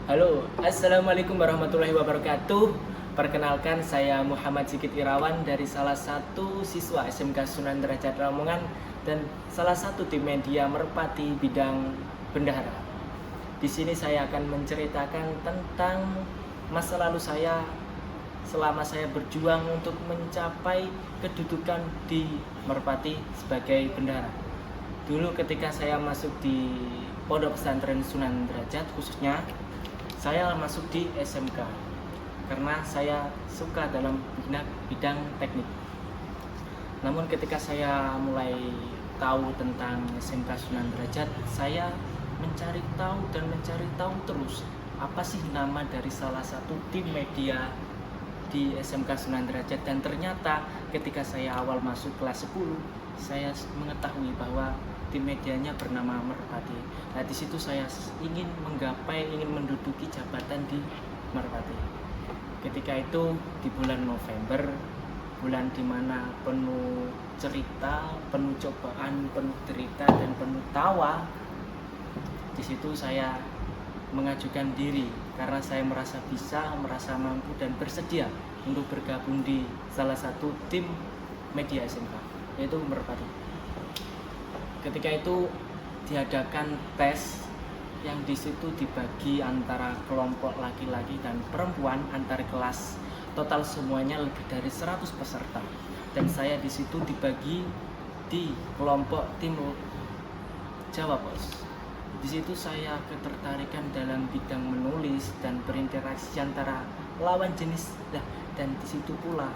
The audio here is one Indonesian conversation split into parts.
Halo, Assalamualaikum warahmatullahi wabarakatuh. Perkenalkan, saya Muhammad Sigit Irawan dari salah satu siswa SMK Sunan Derajat Lamongan dan salah satu tim media Merpati bidang bendahara. Di sini saya akan menceritakan tentang masa lalu saya selama saya berjuang untuk mencapai kedudukan di Merpati sebagai bendahara. Dulu ketika saya masuk di Pondok Pesantren Sunan Derajat khususnya, saya masuk di SMK karena saya suka dalam bidang teknik. Namun ketika saya mulai tahu tentang SMK Sunan Derajat, saya mencari tahu terus apa sih nama dari salah satu tim media di SMK Sunan Derajat. Dan ternyata ketika saya awal masuk kelas 10, saya mengetahui bahwa tim medianya bernama Merpati. Nah, di situ saya ingin menduduki jabatan di Merpati. Ketika itu di bulan November, bulan dimana penuh cerita, penuh cobaan, penuh derita dan penuh tawa. Di situ saya mengajukan diri karena saya merasa bisa, merasa mampu dan bersedia untuk bergabung di salah satu tim media SMK, yaitu Merpati. Ketika itu diadakan tes yang di situ dibagi antara kelompok laki-laki dan perempuan antar kelas. Total semuanya lebih dari 100 peserta. Dan saya di situ dibagi di kelompok timur Jawa, Bos. Di situ saya ketertarikan dalam bidang menulis dan berinteraksi antara lawan jenis. Dan di situ pula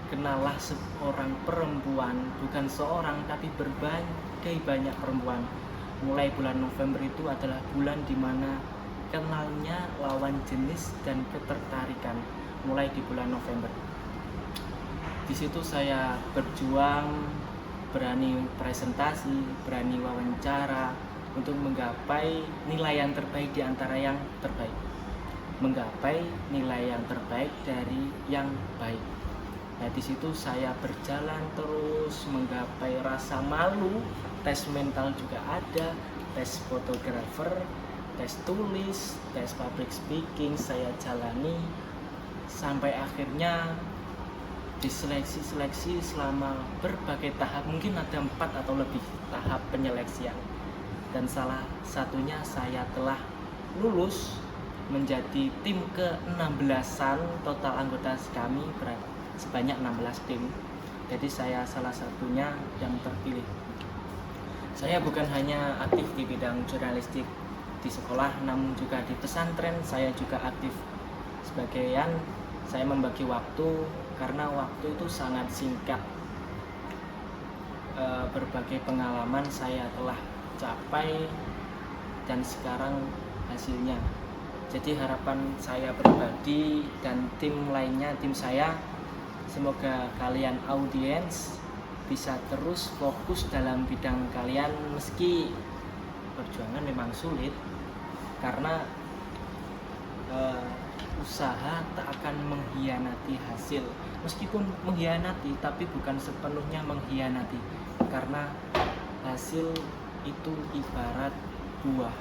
kenalah seorang perempuan, bukan seorang tapi berbagai banyak perempuan. Mulai bulan November itu adalah bulan dimana kenalnya lawan jenis dan ketertarikan, mulai di bulan November. Di situ saya berjuang, berani presentasi, berani wawancara untuk menggapai nilai yang terbaik di antara yang terbaik, menggapai nilai yang terbaik dari yang baik. Nah, di situ saya berjalan terus menggapai rasa malu, tes mental juga ada, tes fotografer, tes tulis, tes public speaking saya jalani sampai akhirnya diseleksi selama berbagai tahap, mungkin ada 4 atau lebih tahap penyeleksian. Dan salah satunya saya telah lulus menjadi tim ke-16an, total anggota kami berapa? Sebanyak 16 tim. Jadi saya salah satunya yang terpilih. Saya bukan hanya aktif di bidang jurnalistik di sekolah, namun juga di pesantren saya juga aktif. Sebagian saya membagi waktu karena waktu itu sangat singkat. Berbagai pengalaman saya telah capai dan sekarang hasilnya. Jadi harapan saya pribadi dan tim lainnya, tim saya, semoga kalian audiens bisa terus fokus dalam bidang kalian meski perjuangan memang sulit, karena usaha tak akan mengkhianati hasil. Meskipun mengkhianati, tapi bukan sepenuhnya mengkhianati, karena hasil itu ibarat buah.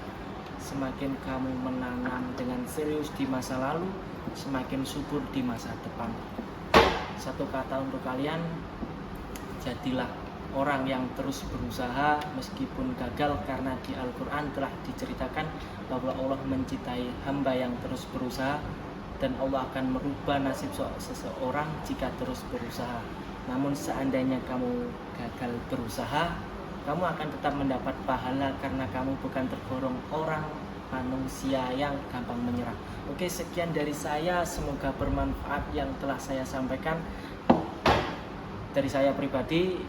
Semakin kamu menanam dengan serius di masa lalu, semakin subur di masa depan. Satu kata untuk kalian, jadilah orang yang terus berusaha meskipun gagal, karena di Al-Quran telah diceritakan bahwa Allah mencintai hamba yang terus berusaha dan Allah akan merubah nasib seseorang jika terus berusaha. Namun seandainya kamu gagal berusaha, kamu akan tetap mendapat pahala karena kamu bukan tergolong orang manusia yang gampang menyerah. Oke, sekian dari saya, semoga bermanfaat yang telah saya sampaikan. Dari saya pribadi,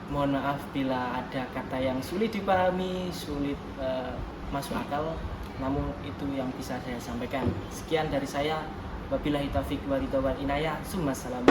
mohon maaf bila ada kata yang sulit dipahami, sulit masuk akal, namun itu yang bisa saya sampaikan. Sekian dari saya, wabillahi taufiq wal hidayah wal inayah. Summa salam.